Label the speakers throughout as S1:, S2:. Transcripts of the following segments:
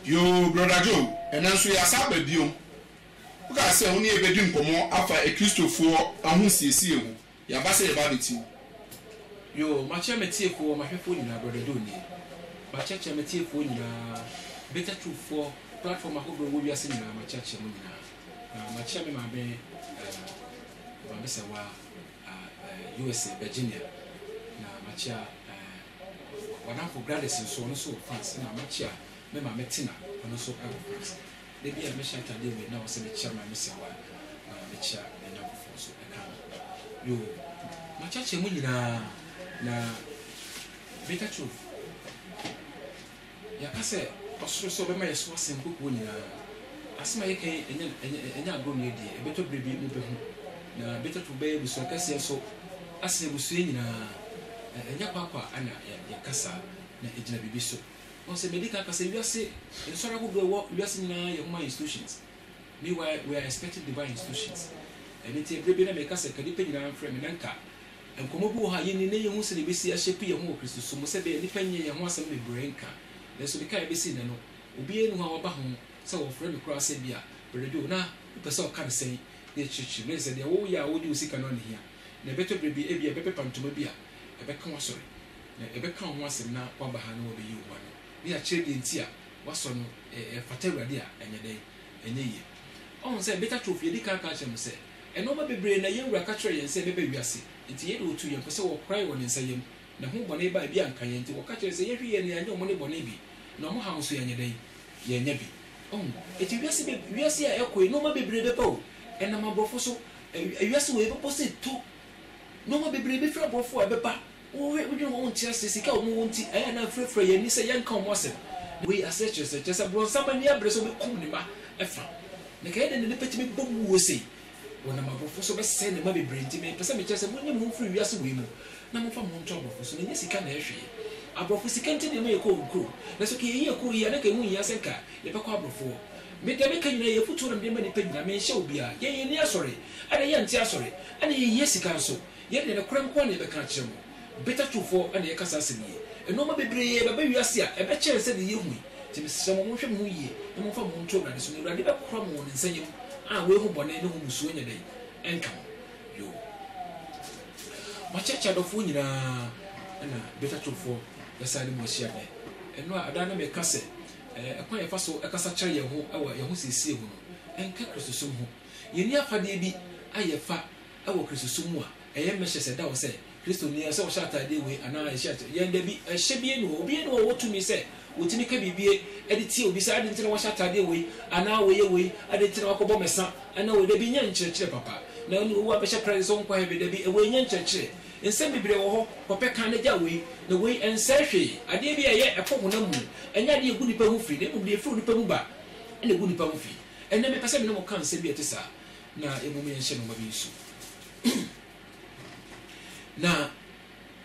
S1: Yo, brother Joe, and then so you are a biom. Look, I say only a bedroom pomo after a Christopher, and who sees you. You have said about it.
S2: Yo, my chair material for my phone, brother Donny. My church material for better true for platform. I hope we are seeing my church. My chairman, my man, Mr. USA, Virginia. Now, my chair, one for Gladys and so on so fast. Now, my chair, Memma Metina, and also our friends. They be a mission to deal with now, say the chairman, Mr. The chair, and now for so account. You, my church, na better truth. Yakase, so be my swas and book winning. As my came and ya go near a better baby, na better to bear with so so as they were saying, and ya papa and Yakasa, na Ejina Bibiso. Once a medical say, we are say, and so I will go we are seeing your institutions. Meanwhile, we are expecting divine institutions. And it's a baby make us a Cadipin from Menanka. And Komobu ha yin ne hu se ne besi a shepi ye ho Kristo so mo se be nipa nye ye ho asem me brenka na so be kai besi na no obi enu ha oba ho se wo frɛ me kura se bia bredo na pese o kan sen ye chichi me se de wo ya wo di usika no ne hia na beto brebi e bia be pantoma bia e be kan wasore na e be kan ho asem na kwa ba ha no be yi wo no ni a chere de ntia waso no fatawurade a enye den enye ye on se beta trophy di kan ka chem se eno ba bebre na ye wura ka chere yen se be be wiase nti ye do tu yen pese wo cry won nsayem na ho bone ba bia nkan yen nti wo ka chere se ye hwe ye ne anye mo ne bone bi na mo ha so ye nye den ye nya bi on eti wiase a ekoi no ma bebre be pa o ena ma brofo so wiase wo e popo se to no ma bebre be fra brofo e be pa wo we dun won tia se sika wo won ti aya na frefre ye ni se ye nkan mo asem we asseche se just bro somebody abre so be kum ni ma e fra ne ka ye ne peti me bomu wo se wona ma brofo so be se ne ma bebre nti me pese me chese mo nyam ho free wiase we mu na mo fa mo nto brofo so ne sika na ehwe abrofo sika nti ne ma ye ko nkro na so ke ye ko ye na ka mu ya senka ye be ko abrofo me de me ka nyina ye futu na me ma ni pe nyina me hye obi a ye ni asore ana ye nti asore ana ye sika so ye ne kram ko na ye be ka kire mo better trufo ana ye kasa asem ye eno ma bebre ye be wiase a e be kire se de ye hu ti me se mo hwe mo ye na mo fa mo nto na de so ne urade be kra mo ne nsanyem a we hu bone ne hu musuo nya dai enka yo ma chacha do fu nyina na better trufo ya sale mo hia be eno ada na me kase ekwan ye fa so ekasa kire ye ho ewa ye ho siesie hu no enka Kristo ho ye ni afade bi ayefa ewo Kristo mu a eye mehye se da wo se Kristo ni se wo shata de we ana ye shata ye nda bi hye bi enu obi enu wo tumi se wotimi ka bibie editi obi sa ade ntina wo shata de we ana wo ye we ade ntina wakobo mesa ana wo de bi nya nkyerɛkyerɛ papa na ni wo abɛhyɛ praise so nkwa he bi de bi e we nya nkyerɛkyerɛ nsɛm bibire wo ho kɔpɛ kan na gya we na we nsɛhwe ade bi ɛyɛ ɛkɔ honam mu ɛnya de egu nipa ho firi na mu de firi nipa mu ba ɛna egu nipa ho firi ɛna me pɛsɛ me no mo kan nsɛm bi ɛte sa na emu me nhyɛ no ma bi nso na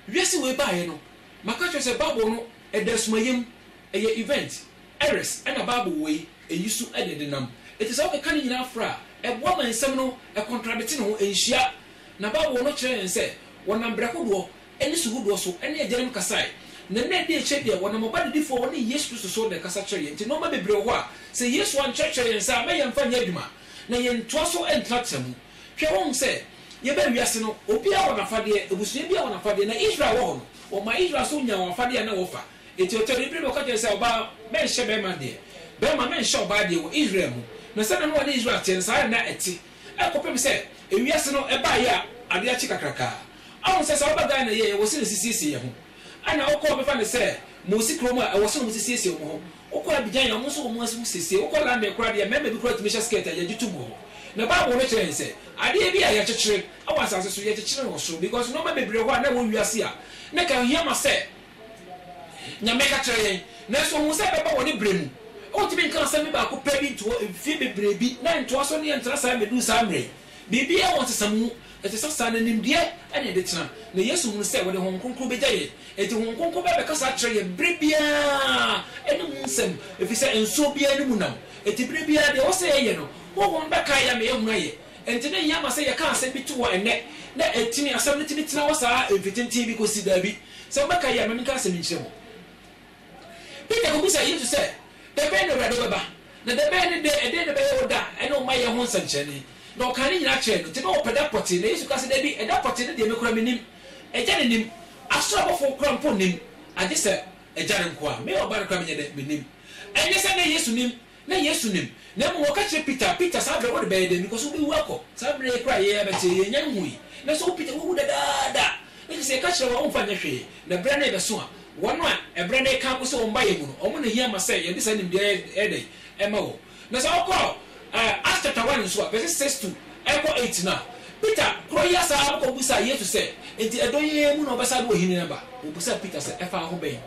S2: wiase we bae no maka kyerɛ sɛ Bible no ɛdasumayem ɛyɛ event eres ɛna Bible we ɛyisu ɛde nam ɛte sɛ wo ka ne nyina afra ɛboa ma nsɛm no ɛcontradict ne ho ɛnhyia na Bible no kyerɛ yɛn sɛ wɔnam brakodoɔ ɛne sugudoɔ so ɛne agyanem kasae na nne de kyɛ deɛ wɔnam ɔba didifo wɔne Yesu Kristo so de kasa kyerɛ yɛn nti no ma bebre hɔ a sɛ Yesu ankyerɛkyerɛ yɛn sɛ amɛyɛ mfa nyɛ adwuma na yɛn toa so ɛntrata mu hwɛ wɔn sɛ yɛbɛ wiase no obi a wɔn afadeɛ ebusua bi a wɔn afadeɛ na Israel wɔ hɔ no wɔma Israel so nya wɔn afadeɛ na wɔfa eti ɔtɔ de bi ɔka kyerɛ sɛ ɔba mɛnhyɛ bɛrima deɛ bɛrima mɛnhyɛ ɔbaa deɛ wɔ Israel mu na sɛ na wɔn Israel kyɛn saa na ɛte ɛkɔpem sɛ ewiase no ɛbaayɛ a ade akyi kakraka awon sɛ sɛ ɔba Ghana yɛ wɔ se ne sisiesie yɛ ho ana ɔkɔ bɛfa ne sɛ mosi krom a ɛwɔ se no sisiesie wɔn ho ɔkɔ Abidjan yɛ wɔn nso wɔn aso sisiesie ɔkɔ London kora deɛ mɛmɛ bi kora tumi hyɛ skirt a yɛgye tu mu hɔ na Bible no kyerɛ sɛ adeɛ bi a yɛkyekyere awɔ asase so yɛkyekyere wɔ so because no ma bebre hɔ a na wɔ wiase a na ka hia ma sɛ nyame ka kyerɛ yɛn na so hu sɛ bɛba wɔ ne bre mu ɔtumi nka sɛ me ba ko pɛ bi to fie bebre bi na ntoa so ne yɛntra saa medu saa mre biribi a wɔn sesam mu ɛte sɛ saa nanimdeɛ ɛne de tena na Yesu hu sɛ wɔde hon kronkron bɛgya yɛ ɛte hon kronkron bɛbɛkasa kyerɛ yɛ bre biaa ɛne mu nsɛm ɛfiri sɛ nsuo biaa ne mu nam ɛte bre biaa deɛ wɔsɛ yɛyɛ no wɔn bɛka yɛ me ehunu ayɛ enti ne yama sɛ yɛka asɛm bi to wɔ ɛnɛ na ɛtimi asɛm ne timi tena wɔ saa mfitintin bi kosi daabi sɛ wɔbɛka yɛ me nka asɛm nkyerɛ mo Peter ko bisa Yesu sɛ the band of Radova, the band de Oda, and on my own sunshine. No can in action to open that potty, because they be a potty, the Democratic, a janin, a struggle for crampon him. I just said a janin qua, me or Baracamia with him. And yes, I yes to him, no yes to him. Never walk at Peter, Peter Sabra would be there because we welcome. Sabra cry, but a young we. Let's hope Peter would have. It is a catch of our own financial, the brand name is one. One, a brand name comes on by him. I want to hear my say, and this ending the Eddie, Mo. That's all call. After Tawan swap, but it says to Echo 8 now. Peter, Croyas are what we say here to say. And the Adoye Moon of Asado Hinaba, who said Peter said, F. Obey.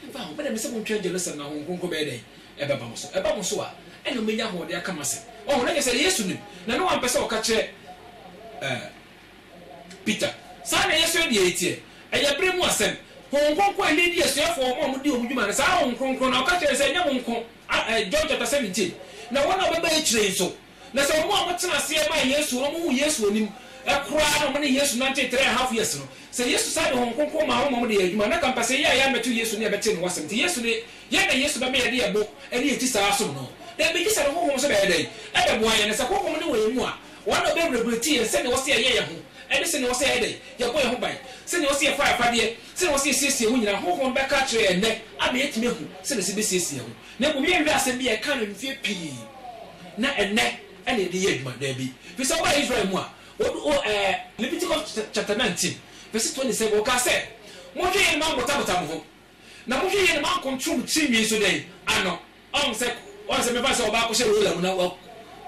S2: If I but I'm some change listen now, Uncle Bede, Ebamosoa, and the Mia who they are coming. Oh, like I said, yes to him. Now, no one person catch Peter. Sana yesterday, 80. And your brain was sent. Hong Kong, lady, yes, therefore, one would do human as our own Kron, or catch and say, John chapter 17. Now, one of the bay train so. Now, so one what's not see my years to almost years with him. A crowd of many years, 93.5 years. Say yes to side Hong Kong, my home, you might not say, I am 2 years to never 10 wasn't yesterday. Yet, yes, to be a dear book, and it is also no. Then because I don't want a bad day. I am why, and as a woman away more. One of them regularity and send us here. And this was a you're going home by. Send us here 5 years. Send us here 60 when you're home back at and neck. I mean, me who send us CBC. Never me and Ras and be a kind of VP. Not a neck and a dear man, there be. We saw why Israel more. What Leviticus chapter 19, verse 27. What I said, what you man what I'm home. Now, what you man control 3 years today. I know. I'm said, once a member of Baco ruler, now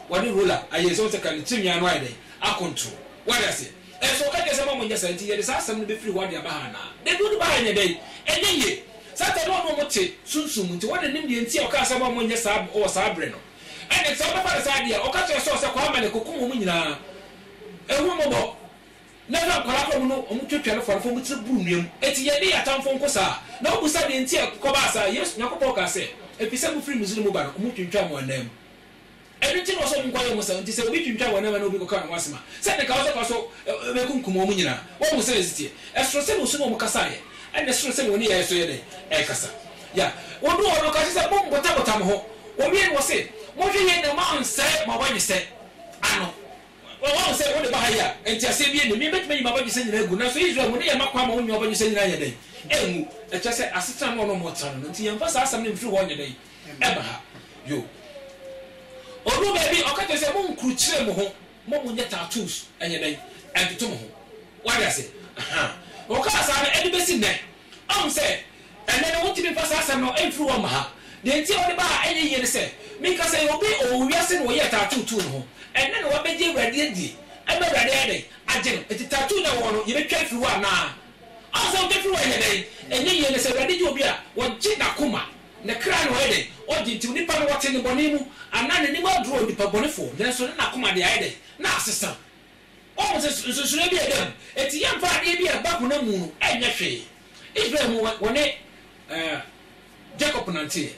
S2: what ruler, I use also can 3 years Friday. I control. What I say? And so I guess I'm just saying, there is some to be free what they are behind. They do the behind a day. And then ye, Satan don't know what soon to what an Indian see or cast someone when you sab or sabreno. And it's all about this idea, or catch a source of common and Kukumina. A woman, never Colorado, Mutual for which the boom. It's ye a town from Cosa. No, who said in Tia Cobasa, yes, Nakopoka say. If you send free Muslim mobile, Mutu travel on them. Everything was on Guayama, and said, we can travel whenever no people come once more. Send the cause also, Kumumina. What was it? As for Semu Sumo Casai, and as for Semu near Swede, Ekasa. Yeah, what do I look at a bomb, whatever time home? What was it? What you hear the mountain said, my wife said, I know. Well, I said, what about here? And just say, me, make me my body send a good. Now, so Israel, when you are not on your body sending a day. And I just said, I sit down on more time until you pass something through 1 day. Ever, you. Although baby, I can't say, Mom could chill home, Mom get tattoos, and your day, and to tomorrow. What I say? Well, cause I'm any best in there. I'm say, and then I want to be pass some no through on my. Then tell the bar any year say, make us say, obey or we are saying, we are tattoo to home. And then what made you ready? I'm not ready. I didn't. It's a tattoo now, you may try through one now. Also, get through any day, and then you say, ready you be a what Jina Kuma. The crown wedding, or did you nip on what's in the Bonimu, and none any more draw the Pabonifo, then so not come at the idea. Now, sister. Almost should be a gun. It's a young party be a back on the moon, and your fee. It's very one Jacob Nancy.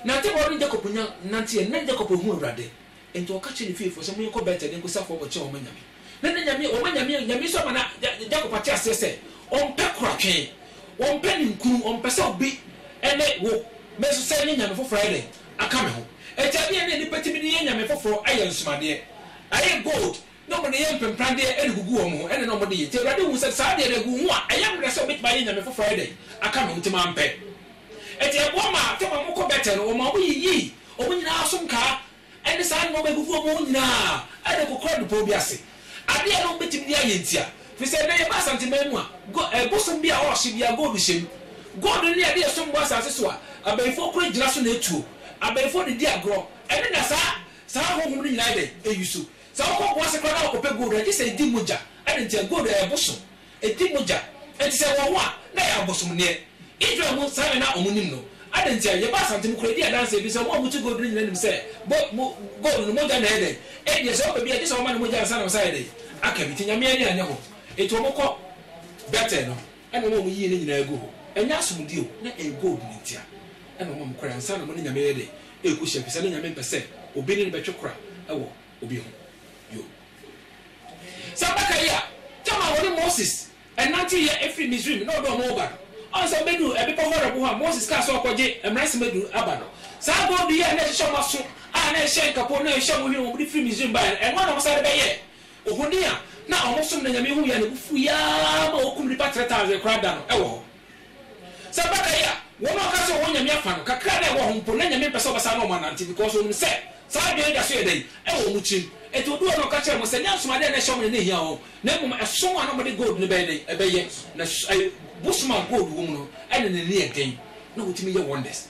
S2: Now, take one Jacob Nancy and then Jacob who ready, and to catch the fee for some more better than go suffer what your money. Then Yami, someone Jacob Patas said, on Peckrake, on penny coon, on Pessoa B, and they will. Meso say nyame for Friday aka me ho e tia bi ne pati bi ne nyame for ayen sumade ayen gold no mo ne yem pemprande e gugu o mo e ne no mo de ye rade wu se sa de gu hu a ayam re so bit ba nyame for Friday aka me ntima ampe e tia bo ma te mo ko bete no o ma bo yi o mo nyina asom ka e ne sa no ba gugu o mo nyina e de ko kro de po bi ase ade e no beti bi ayen tia fi se na ye ba santima mu a bosom bi a o hye bi a gold shem gold ne ade so mbo asase so a abayfo kro gira so na etuo abayfo de di agro ene na sa hohum ni nyina de eyusu sa ko ko se kro na ko pe gold e se di moja ene ntia gold e boso e di moja e se wo ho a na ya bosom ne Israel mo sa na omunim no ade ntia ye ba santem kro di adanse bi se mo amutu gold ni nyina nim se gold no moja na ede e de so pe bi e se o ma no moja sa na sa ede aka bi tinya me ani anya ho etu mo ko better no ene mo yi ni nyina egu ho enya asomdi o na e gold ni ntia ene mo mkora nsa na mo nyame yede e ku hye pese na nyame pese obi ni betwe kora ewo obi ho yo sabaka ya tama woni Moses and nanti ya every Misrim no do mo ba on say bedu e be horrible ha Moses ka so okoje emrase bedu aba no sa go bi ya na hye maso a na hye nkapo na hye mo hwe mo di free museum ba e no na say be ye ohudi a na omosom na nyame hu ya na bufu ya ma okum lipa 3000 krada no e wo sa baka ya wo no ka so wo nyame afa no kakra na wo hompo na nyame pese obasa no manante because on say sa de da so ye dai e wo mu chim eto do no ka kire mo se nya soma de na hye mo ne hia ho na mum esom ano mo de gold ne be ne e be ye na Bushman gold wo mu no ene ne ne den na wotimi ye wonders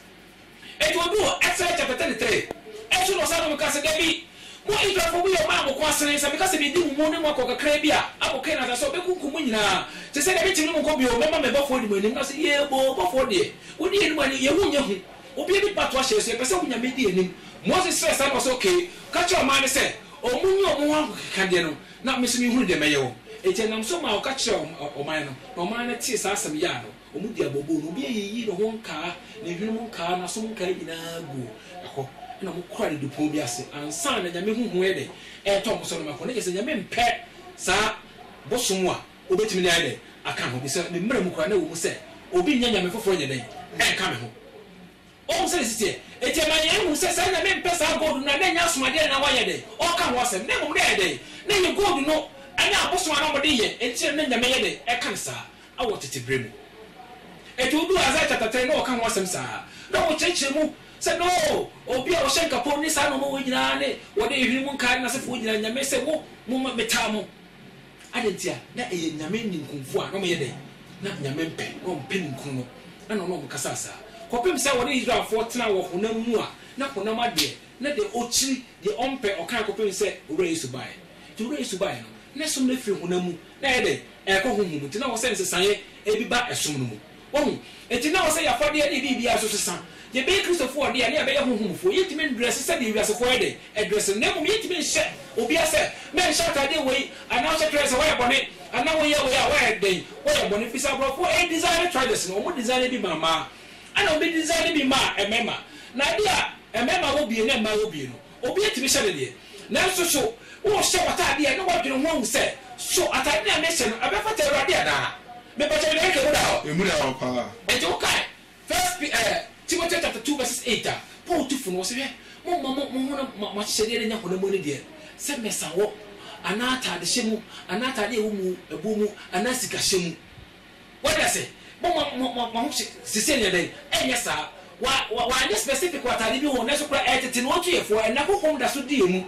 S2: eto do Exodus chapter 33 eto no sa no ka se debi mo Israel bi o ma mo kwasene se because bi di mu ne mo ko kakra bi a abokai na so be kunkum nyina se se debi timi mo ko bi o mema me bafo di mo ni na se ye bo bafo de wo di ni mo ni ye hu nye hu obi bi patwa hye se pese hu nya me di enim Moses stress na so okay ka cho ma ne se o mu nyi o mu wan ka de no na me se mi hu de me ye wo ete nam so ma o ka che o man no o man na tie sa asem ya no o mu di abobo no bi yi no ho nka na hwenu mu nka na so nka nyina gu akọ na mo kwari du pon bi ase ansa na nyame huhu ede e to mo so no makọ na kese nyame mpe sa bosom a obetimi na ede aka ho bi se me mra mu kwa na wo mu se obi nya nyame foforo nya den e ka me ho o mo se sitie ete ma ye hu se sa nyame mpe sa gold na nya asomade na wa ye de o ka ho asem na mo de ede na ye gold no anya abosom na mo de ye enti na nyame ye de e ka sa awo tete bremu ete odu Isaiah chapter 3 no o ka ho asem sa na wo cheche mu se no obi a o shenka pon ni sa no mo nyina ne wo de hwiri mu nka na se fo nyina nyame se wo mo meta mo adentia na eye nyame ni nkunfu a no mo ye de na nyame mpe no mpe nkun no na no mo kasa sa kopem se wo de Israel fo tena wo honam mu a na honam ade na de ochiri de ompe o kan kopem se owura Yesu bae ti owura Yesu bae no na som na firi honam mu na ye de e ko honum mu ti na wo se sanye e bi ba esom no mu wo enti na wo se ya fode de bi aso sesan ye be Christopher de ya be ye honhumfo yetime dress se de wiase fo de address na mum yetime hye obi ase men shata de we ana hye dress we bone ana we ya we de we bone fisa bro for a designer traders no mo designer bi mama ana obi designer bi ma emema na dia emema wo bi na ma wo bi no obi yetime hye de na so wo hye wata de na wadwene ho se so atade na me hye no abefa te awade ada me pa che de ke wo da
S1: emu da wo pa
S2: e jo kai first Timothy chapter 2 verses 8 Paul tufu no se mo hyede nya hono mo ne de se mesa wo anata de hyemu anata de wo mu ebu mu anasika hyemu what I say mo sise ne den enya sa wa ne specific watade bi ho na so kra etete no to yefo ena ko hom da so di emu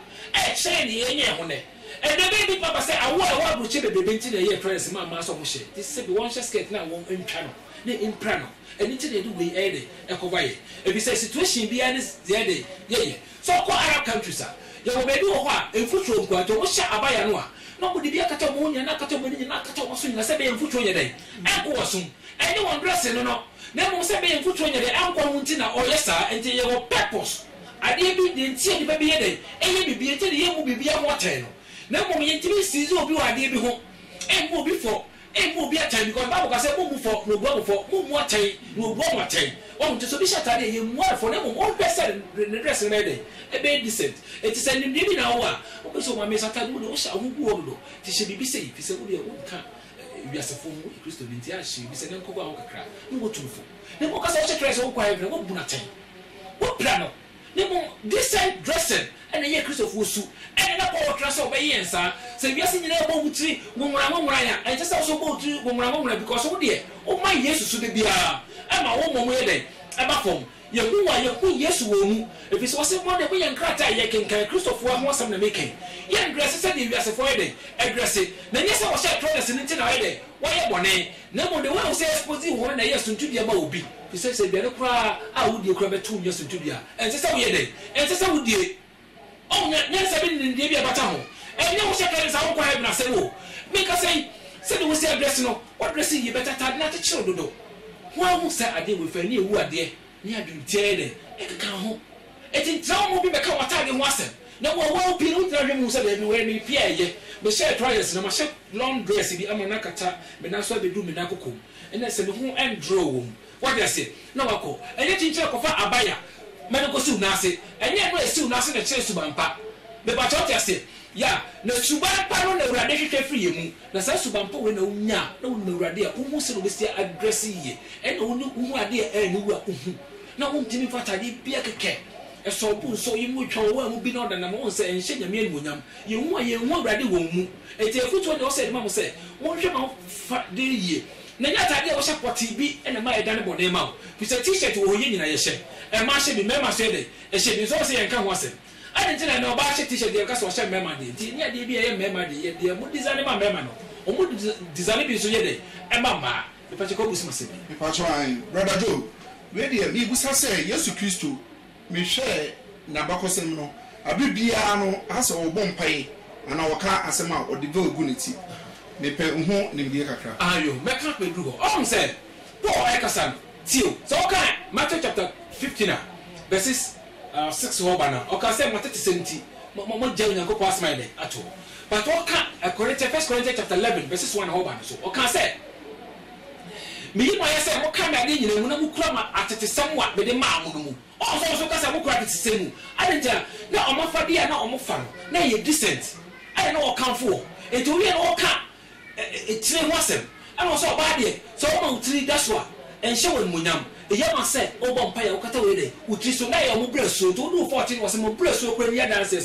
S2: che ne yenye ho ne and the baby papa say awo awo buche bebe nti na ye friends ma so mo hye this say be one skirt na won ntwa no ne impra no and it's the way ede ekovaye if you say situation bi an de ye so ko Arab countries ya wo be bi wo ho a emfutro nkwato wo hya abaya no a no mo de bi akata mo nya na akata mo ni na akata mo so nya se be emfutro nya den enko wo so ene won dress no no na mo se be emfutro nya den enko ho nti na oyesa enti ye wo purpose ade bi de nti de be ye den eye bibi enti de ye mu bibi a mo ten no na mo ye ntimi sizi obi wa ade bi ho enko bi for emo bi atai because Bible say mo mu for no bo for mo mu atai no bo mo atai o mo so bi shatade ye mu for na mo o pese ne dress na dey e be decent it is an bi na wo a o be so ma me satade wo sha wo gu wo do ti she bibi say fi se wo de wo ka wiasefo mu Kristo bi ntia she bi se ne nkoko a wo kakra no wo tumfo ne mo ka say dress wo kwa e wo bu na tai wo plano ne mo decent dressing and ye Christopher su and na ko dress o be yensa se wiase nyina bo wutri wonwura ya and just also bo wutri wonwura because wo de o ma Yesu su de bia e ma wo momo ye den e ba fom ye hu Yesu wo mu e bi so se mo de bo ye nkrata ye kenkan Christopher ho asam na meken ye dress se de wiase fo ye den e dress na nye se wo share trollers ni ntina ye den wo ye bone na mo de wo se expose wo na Yesu ntu de ba obi fi se bia ne kra a wo de kra betu Yesu ntu bia and se wo ye den and se wo de oh nya sabi ni de bia bata ho enya wo shekere sa wo kwa hebna se wo me ka say se de wo se address no what dress yi better tad na te chiro dodo ho a wo se ade we fa ni ewu ade ni adun tiede e ka ho e tin traum mo bi be ka wata de ho asem na wo pi no tra hwemu se de bi we ni pia ye me share trials na ma share long dress bi ama na kata me na so be du me na kokom ena se me ho end draw wo what dey say na wako enye tinchira kofa abaya mane ko siw nase enye no esiw nase na kire subampa be ba chote ase ya na suban pa no na urade hwehwe free mu na sa suban pa we na unya na wo urade a wo se no be sia aggressive ye e na wo hu ade a ni wu a hu na wo ntimi fatade bia keke e so bu so yimu twa wo mu bi na oda na mo se enhye nyame animonyam ye hu a ye hu urade wo mu e te futu de o se de ma mo se wo hwe ma fa de ye na nya tade wo hye poti bi e na ma e dane bone ma wo pisa t-shirt wo ye nyina ye hye e ma hye bi mema so de e hye bi so se ye nka ho asem ade ntina na oba hye t-shirt de ka so hye mema de nti ne ade bi ye mema de ye de mo design ma mema no o mo design bi so ye de e ma ma e pa che ko busi masebe
S1: e pa cho an brother Joe we de bi busa se Yesu Kristo me hwe na bakosem no abibia no asa obo mpai ana woka asema o de gu ne ti me pe ho ne bi kakra
S2: ayo me ka pe dru ho say Paul ekasan tio so okay Matthew chapter 15 verses 6 ho bana okay say Matthew senti mo jaw nyanko kwa asma ide ato but okay Corinthians chapter 11 verses 1 ho bana so okay say me yi mo yesa mo ka me ade nyina mu na mu kura ma atete samwa be de ma mu no mu so ka say mo kura atete semu adenta na o mafa dia na o mo fa na ye decent ai na o kanfo eto wi na o ka etire ho asem ana so ba de so o ma utiri daswa enhye won munyam eya ma se o bo mpa ya ukata we de utiri so na ye mo breso to do 14 was mo breso kwa ni ya dan se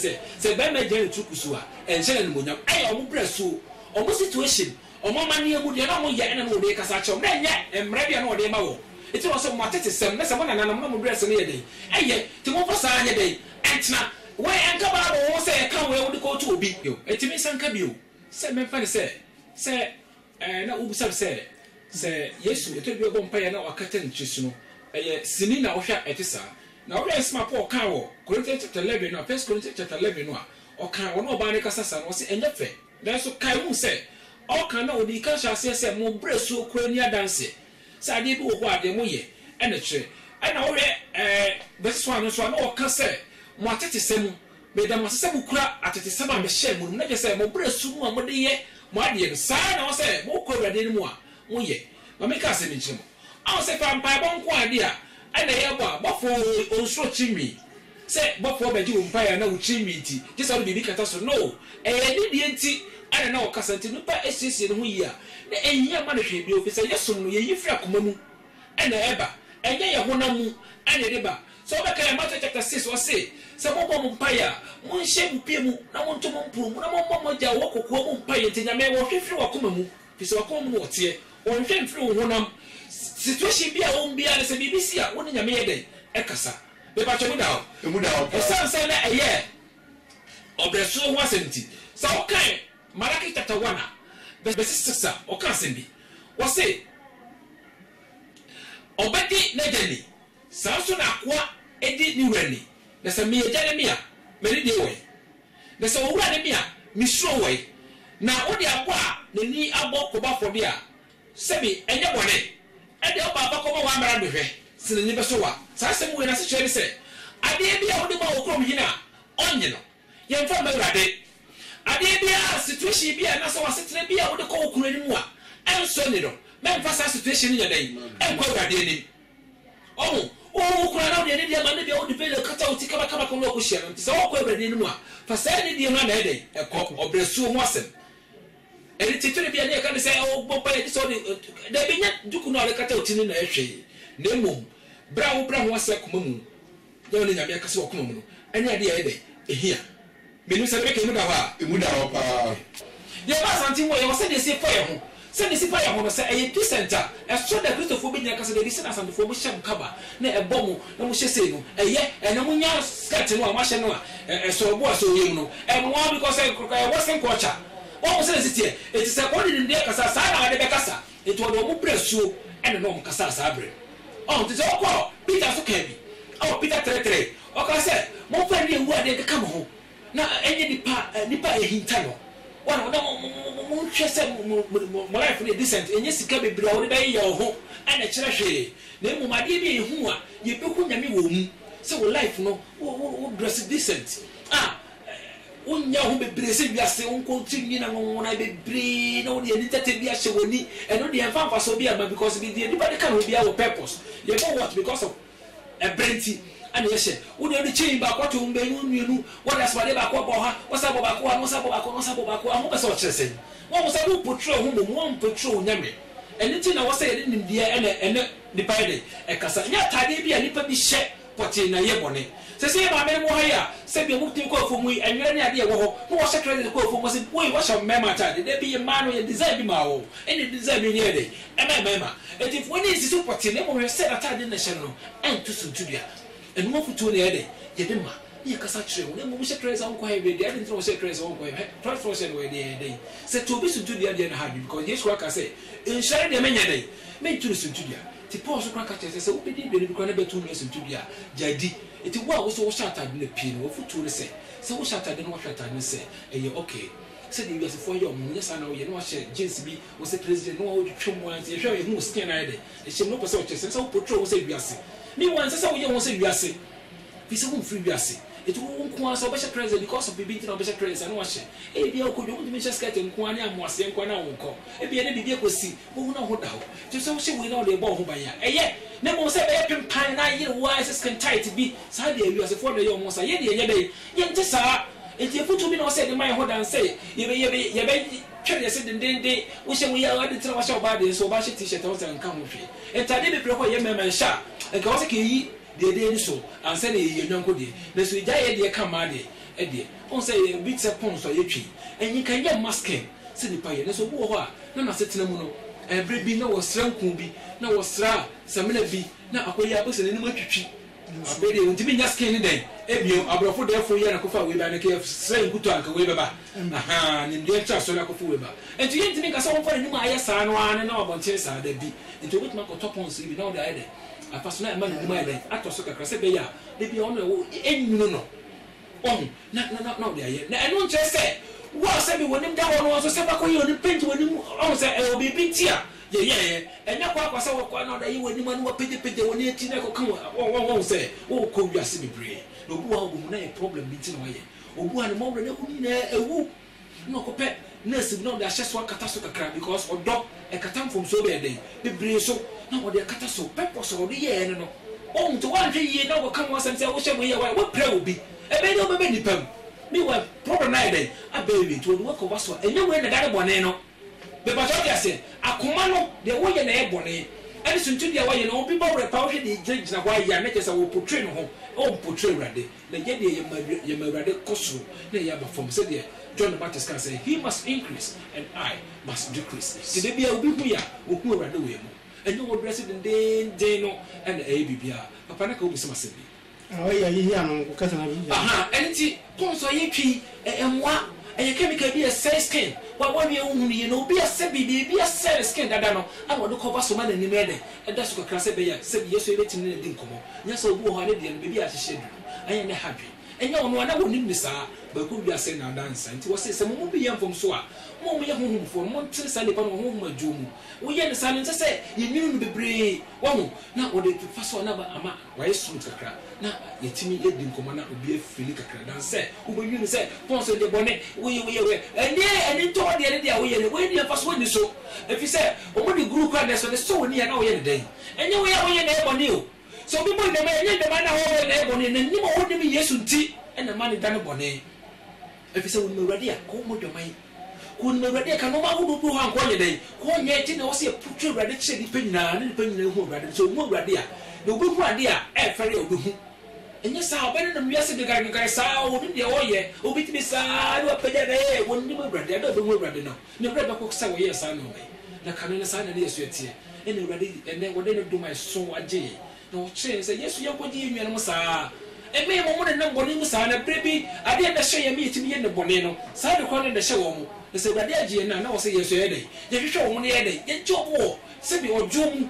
S2: be me je tukusu a enhye ne munyam ai o mo breso o mo situation o mo mani emu de na mo ye na no de kasa che na nya emre bia na o de ma wo eti no so mo atete sem na se mo na nanam na mo breso ne ye de eye ti mo fa sa anya de entina we enka ba wo se ka we wo de ko to obi yo eti mi sanka bi o se me fa se na ubisa se Yesu eto bi obo mpa ya na wakata nchisu no sini na ohwa etisa na ohwa esma Paul kan wo Corinthians chapter 11 no 1 Corinthians chapter 11 no o kan wo no oba ne kasasa no se enye fe dan so kai mu se o kan na odi kan sha se mo breso kura ni adanse sa ade bi wo ho ade mo ye ene kire ana wo verse 1 no so na o kan se mo atete semu be da mo se mu kura atete semu a me hye mu na je se mo breso mu a mo de ye mo ade no sa na wo se mo ko brade ni mu a mo ye ma me ka se mi nchimo aw se pampa bon ko ade a ana ye bofo onso chimi se bofo beji wo mpa ya na wo chimi ti je sa bibi kata so no ni die nti ana na o kasa nti no pa esiesie no ho yi a na ehia ma na hwe bi ofisa yeso no ye yifri akoma mu ana eba enye ye honamu ana de ba so be ka Matthew chapter 6 o se mo bo mpa ya mo nhye bupie mu na mo ntomo mpuru mu na mo ja wo kokko mu mpa ye nti nyame wo hwefri wakoma mu fisa wakoma mu wo tie on hwem firi wo honam situation bia wo mbia ne se BBC a wo ne nyame ye den ekasa be pa cho mu da o sansa na eye obreso ho asenti sa o kan Malaki chapter 1 verse 6 o kan sembi wo se obedi na jeni sa so na kwa edi ni wani na se me jani mia me ni de we na se owura ne mia mi suro we na wo de akwa na ni abo ko ba fo dia sebi enye bone ede oba ba ko ba wa mara behwe sine ni beso wa sa asem we na se chere se ade bia wo de ba wo krom hina onye no ye mfa ma urade ade bia situation bia na so wa setre bia wo de ko okuru ni mu a enso ni do me mfa sa situation ni yedai enko urade ni o kura na de ni dia ma ne bia wo de pele kata uti kaba ko no ko hia no se wo ko urade ni mu a fa sa ni dia na na edai ekọ obresu ho asem eri titire bia ne kan se o bopa e so de binya duku no rekata otini na ehwe na mum bra ho ase koma mu de woni nyame akase okoma mu no anya ade ya ede ehia menu se be ke mu da ho
S1: pa
S2: ye ba santi wo ye wo se de se fa ye ho se de se fa ye ho no se e decenter e so da Christopher bi nya kase de se na santi fo mo hyem kaba na e bomu na mo hye sei no eye e na mo nya skirt no a ma hye no a so bo so yem no e mo because e western culture o se sitie eti se ko ni ndie kasa sa na ade be kasa eti o do mu bresuo ene no mu kasa sa bre o ti se ko Peter so ka bi o Peter 33 o ka se mo fa ni ewu ade ka mo ho na enye nipa ehinta no wana mo hwe se mo life ni decent enye sika bebre o de ye ho ene kire hwe na mu made bi ehu a ye be ku nyame wo mu se wo life no wo dress decent unya ho bebre se wiase on continue na wona bebre na wona ni tete bia hye woni eno de enfa so bia ma because bi de nipa de kan obi a wo purpose ye go what because of a brenti ana yɛhyɛ wo de chain ba kwato mbenu mienu wo da swade ba kwa bɔ ha wo sa bɔ ba kwa mo sa bɔ ba kwa mo sa bɔ ba kwa mo pɛ sɛ ɔkyerɛ sɛ wo sa wo portray ho mo wo portray nyame ɛne ti na wo sɛ yɛde nimdeɛ ɛne nipa yɛ ɛkasa nya tade bi a nipa bi hyɛ pɔte na yɛ bɔne sɛ ba me mo ha ya sɛ bi mo tin ko afom yi enwere ne ade wɔ hɔ mo wɔ secretary ko afom sɛ wo hyɛ mema tade de bi ma no yɛ design bi ma wo ɛne design bi ne yɛ de mema eti fo ne sisi pɔte ne mo hwɛ sɛ atade ne hyɛ no ɛnto suntudua ɛno mo futuo ne yɛ de yɛ de ma yɛ kasa kyerɛ wo ne mo hyɛ credit on ko ha bi de ade ntro hyɛ credit on ko ha transfer hyɛ no yɛ de sɛ to bi suntudua de na ha bi because yesu aka sɛ nhyɛre de menyɛ de menturu suntudua ti Paul so kra ka kyerɛ sɛ wo bi de bi ko na betu no suntudua jadi eti wo a wo so wo hyɛ atade na pii no wo futuo ne sɛ wo hyɛ atade no wo hyɛ atade ne sɛ ɛyɛ okay sɛ de wiase fo yɛ ɔmo nyɛ sa na wo yɛ no hyɛ jeans bi wo sɛ president no wo twetwe mo anti hwɛ yɛ hu skin na yɛ de ɛhyɛ no pɛ sɛ wo kyerɛ sɛ wo portray wo sɛ wiase ni wo ansɛ sɛ wo yɛ wo sɛ wiase bi sɛ wo mfiri wiase eti wo nko asa wo bɛhyɛ president because of bibi ntina wo bɛhyɛ president na wo hyɛ ebi akodwo wo tumi hyɛ skirt nko ani amoase nko na wo nkɔ ebi ne bibi akosi wo hu na ho da ho ti sɛ wo hyɛ wo na wo de bɔ ho ban ya ɛyɛ ne mo sɛ bɛyɛ pempan na yɛ wo ayɛ skin tight bi saa de wiase fo na yɛ ɔmo sa yɛ de yɛ bɛ yɛ nte saa eti efutu bi na wo sɛ de man ho dan sɛ yɛ bɛ twɛde sɛ dendende wo hyɛ wo yɛ ade tira wo hyɛ ɔba de so ɔba hyɛ t-shirt wo sɛ nka ho hwɛ etade bebre hɔ yɛ mɛmɛ nhyɛ nka wo sɛ ke yi de ni so ansa na yɛ nyanko de na so gya yɛ de ka ma de de on sɛ bi tse pon so yɛ twi enyi kan yɛ masking sɛ nipa yɛ na so wo hɔ a na na setena mu no ebre bi na wo sra nku bi na wo sra samina bi na akoyi abose ne mu atwitwi abede untimi nya skin ne den ebio abrofo defo yɛ na kofa we ba ne ke sra nkuto anka we beba aha ne ndie tra so na kofa we ba enti yɛ ntimi kasa won fa ne mu ayɛ saa no ane na wabonche saa da bi enti obetuma ko topon so bi na wo da ayɛ de apasona e ma ne mu ayɛ ato so kakra sɛ be ya de bi ono wo enwunu no on na wo da ayɛ na ɛno nkyɛ sɛ wo sɛ bi wonim da wo no so sɛ ba ko yɛ onim penti wonim on sɛ e obi bintia ye enya kwa kwasa wo kwa na da yi wani manu wa pege woni eti na ko kan wo se wo ko wiase bebre no bu wa wo mu na e problem bi ti na ye obu an mo na ku ni na ewu no ko pe nurse no da hyeso akata so kakra because odo e kata mfom so be den bebre so na wo de kata so purpose wo de ye no o mu to wan hwe ye na wo kan wo sem se wo hye mo ye wo pre obi e be no be nipam mi wa problem na den abewi to wo ko baso enye we na dare bone no be ba so dia se akoma no de wo ye na e bone ani suntu dia wo ye no bi bawre pa wo hwe de gina wo ya na kesa wo portray no ho o portray rade na ye de ye ma rade koso na ye ba form se de John the Baptist can say he must increase and I must decrease de bia obi hu ya wo hu rade we mu enye wo dress den no and e bibia papa na ka obi sama se bi
S3: ah ya yi ya no ko kasa na bi
S2: aha enti ponso ye twi enwa eye chemical bi a skin wa we ehunu ye no bi a se bi a skin dada no and wo do cover so man ni mede e da so kakra se be ya se bi yeso ebetini na di nkomo nya so obu ho ane de no bi a hyehye du anye ne hadwe enya ono ana wo nim ni saa ba ko bi ase na dansa nti wo se mo bi yam fom so a mo ye honhum fo mo ntre sa lepa no honhum adwomu wo ye ne sa ne se ye nwinu no bebre wo ho na wo de fa so na ba ama wa yesu kakra na yetimi edi nkomo na obi afili kakra dan se wo be nwinu se ponso de bone wo ye eni to de de a wo ye ne wo ye fa so ni so efi se o mo di guru kwa de so ne so ni ya na wo ye ne den enye wo ye ne bone o so bi boy dem enye dem na wo ye ne bone ne ni mo wo dem yesu nti ena ma ne dan bone efi se wo ni awurade a ko mo dwamai ko ni awurade ka no ma wo do ho anko ye den ko nye ti na wo se putu awurade kye ni panyina ne panyina hu awurade so mo awurade a na obi hu ade a e fere obi hu enye sa obene na miase de gar sa wo de wo ye obi ti sa do apagya de wo ni mo awurade da obi hu awurade no ne awurade ko sa wo ye sa no me na kanu ne sa na yesu etie ene awurade ene wo de ne do mai so agye na wo kye se yesu ye ko di enwene mo sa eme mo mo na bone mu sa na brebi ade na hye ye me yetimi ye ne bone no sa de ko ne de hye wo mu na se awurade agye na wo se yesu ye de ye hwehwe wo ne ye de ye jobo se bi odwom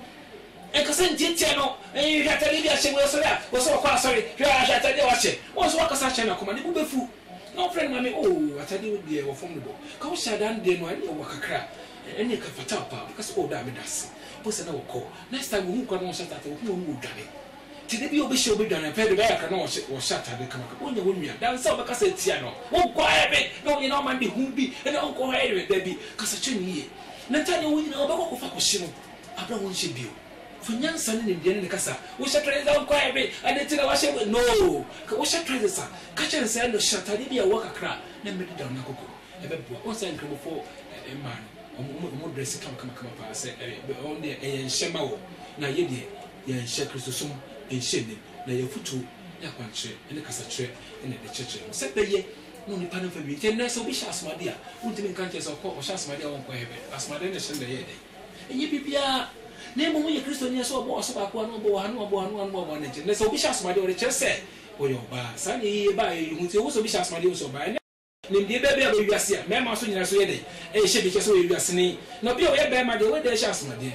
S2: ekasa ntitia no hwatade bi ahye wo so ya wo so kwa sorry hwatade wa hye wo so wakasa hye na koma ne bubefu no friend mami oh atade wo de wo fom no ka wo hye dan de no ani wo kakra ene ka fata pa because o da me das bo se na wo ko next time wo hu kwa no hye tata wo hu wo dwane ti de bi obi hye obi dwane pe de ba ya ka no wo hye atade kama ka wonya wo nua dan sa wo kasa tia no wo kwa ebe no ye no man de hu bi ene on ko ha ere da bi kasa cheni ye na tane wo nyina wo ba ko fa ko hye no abra wo hye bio nyansa ne ndie ne kasa wo hye trade za kwa ebe adetina wa hye no wo hye trade sa ka chen say no shatade bia wo kakra na mede da na kokko ebe bo on say nkramofo man omo dress kama pa say on de enhyema wo na ye de ye enhye Kristosom enhye ne na ye futu ya kwanche ene kasa kire ene de cheche se beye no ni panan fa bi ten so bi sha asmade a untimi kan che so ko sha asmade a won ko hebe asmade ne shen de ye de enye bibia na mo ye Kristo ni so bo so ba ko no bo hanu ne che ne so bi sha asmade o de che se o yo ba sa ni ye ba ye hu ti wo so bi sha asmade o so ba ne ndi bebe a be wiase a me ma so nyina so ye de e she bi che so ye wiase ni na bi o ye be ma de we de sha asmade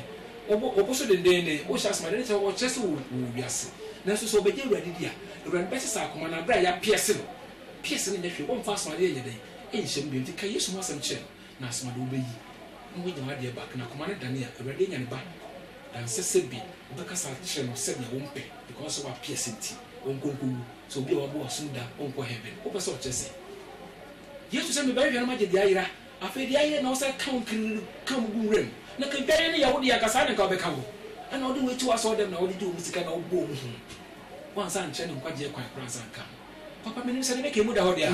S2: obo so de ne o sha asmade ne che o che so wo wiase na so be je urade dia urade be sa akoma na bra ya piese no piese ne hwe won fa asmade ye de e nhyem bi nti kai yesu masam che na asmade wo be yi no we nyama de ba na akoma ne dane a urade nya ne ba dan sese bi obekasa che no se na wo mpe because wa piese nti onkonku so bi wa bo asunda onko heaven o pese o chese yesu se me ba hwe na maje dia yira afi dia yira na o se kan gu rem na kan bia ne ya wo dia kasa ne ka obeka wo ana odi we tu aso dem na odi di o musika na obo mu hu wansa nche ne nkwaje kwan kransa nka papa menim se ne make mu da ho dia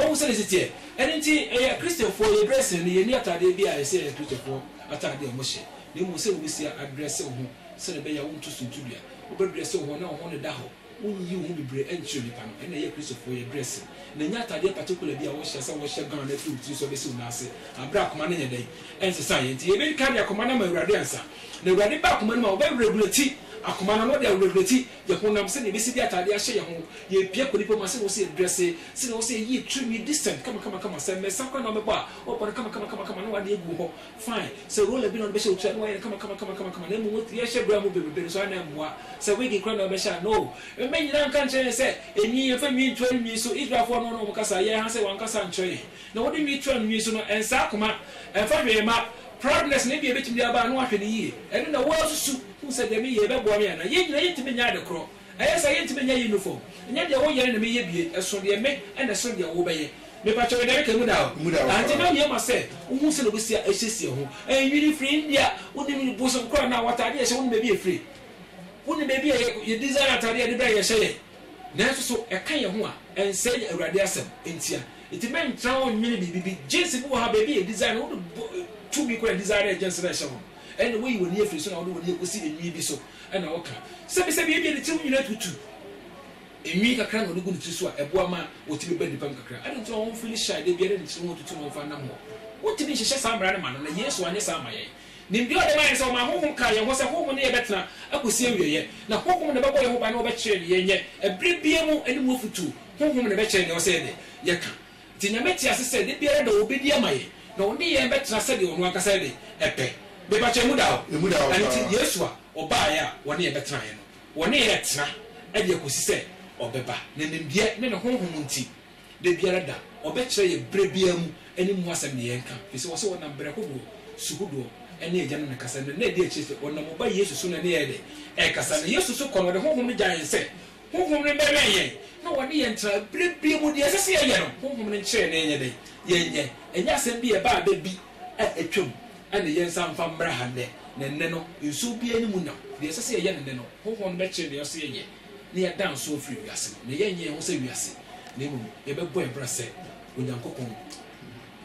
S2: wo se ne sitie eni nti Christopher ye dress ne ye ni atade bia ye se Christopher atade o mo hye ne mu se wo si address ho se ne be ya wo ntu suntu bia wo be dress ho na ho ne da ho unyi hu bibre enchi nipa no ene ye Christopher ye dress na nya atade particular bia wo hye se wo hye gan na fruit so be si una ase abra koma ne nyedai ense sa ye nti ye be kan ya koma na ma urade ansa na urade ba koma no ma wo be regulate akoma no de regulate ye honam se ne be si bi atade ahye ye ho ye pie konipa ma se wo se dress se ne wo se yi true distant kama se me sakwa na me ba o pa kama no wa de egu ho fine se roll bi no be hye otua no ye kama na mu ye hye bra mu bebe so na mwa se we gi kra na be hye no me nyina nka nche se enyi ye fa mi ntwa nwi so Israel fo no mo kasa ye ha se wan kasa nche na wo de mi twa nwi so no ensa akoma enfa hwe ma proudness ne bi betimi aba no ahwe ne yie eno na wo susu hu se de mi ye be bo me na ye nyina yitimi nya de kro ayesa yitimi nya uniform nya de wo yere ne me ye bie eso de me ena so de wo be ye me pa chowe de ke mu da anti na ye ma se hu se no bi sia ehyesie ho enwiri free India wo de mi bo so kro na wata de ye wo ne be free wo ne be ye design atade de bra ye hye na so e kan ye ho a ense ye awurade asem entia iti men trawo nwini bibi jeans bi wo ha be ye design wo to me kwa design agency na shawo and we won here free so na wo won here ko si enwi bi so and na oka se bi bi ne ti nyina tutu enwi kakra na wo gu nti so a ebo ama wo ti be badi pam kakra I don't know feel shy de bi ne ti wo tutu no fa na mo wo ti bi hye sambra ne ma na Yesu anye sa ma ye nim bi o de ma so ma honhom ka ye ho se honhom ne ye betena akosi awieye na honhom ne bebo ye ho ba na wo be kire ye nye ebre bia mu eni mu futu honhom ne be kire ne o se de ye ka ti nyame ti asese de biara da obedi amaye na oni ye betena se de onu akasa de epe be ba che mu da anti Yesu a oba ya woni ye betena ye no woni ye tena e de akosi se obeba na nimbie ne honhom nti de biara da obe kire ye bre bia mu eni mu asem ne ye nka fi se wo se wona bre ko do sugudo ene agya na kasa na de ekyese wona mo ba Yesu so na ne ye de e kasa na Yesu so kono de honhom ne gyan se honhom ne bere ye na woni ye ntra brebie mu de sese ye no honhom ne kire ne ye de ye enya asem bi e ba bi etwam ane ye nsa mfa mbra hande na nne no nsu bi ani mu na de sese ye ne no honhom be kire de ose ye ne ye dan so free wiase no ye nye ho se wiase na mu ye be boy bra se onyankopon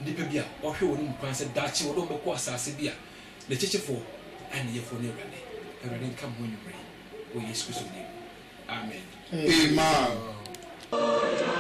S2: nipa bia ohwe woni mu kwan se dachi wo do be ko asase bia le chechefo and ye for never everything come when you pray. Oh yes, Amen.
S1: Amen.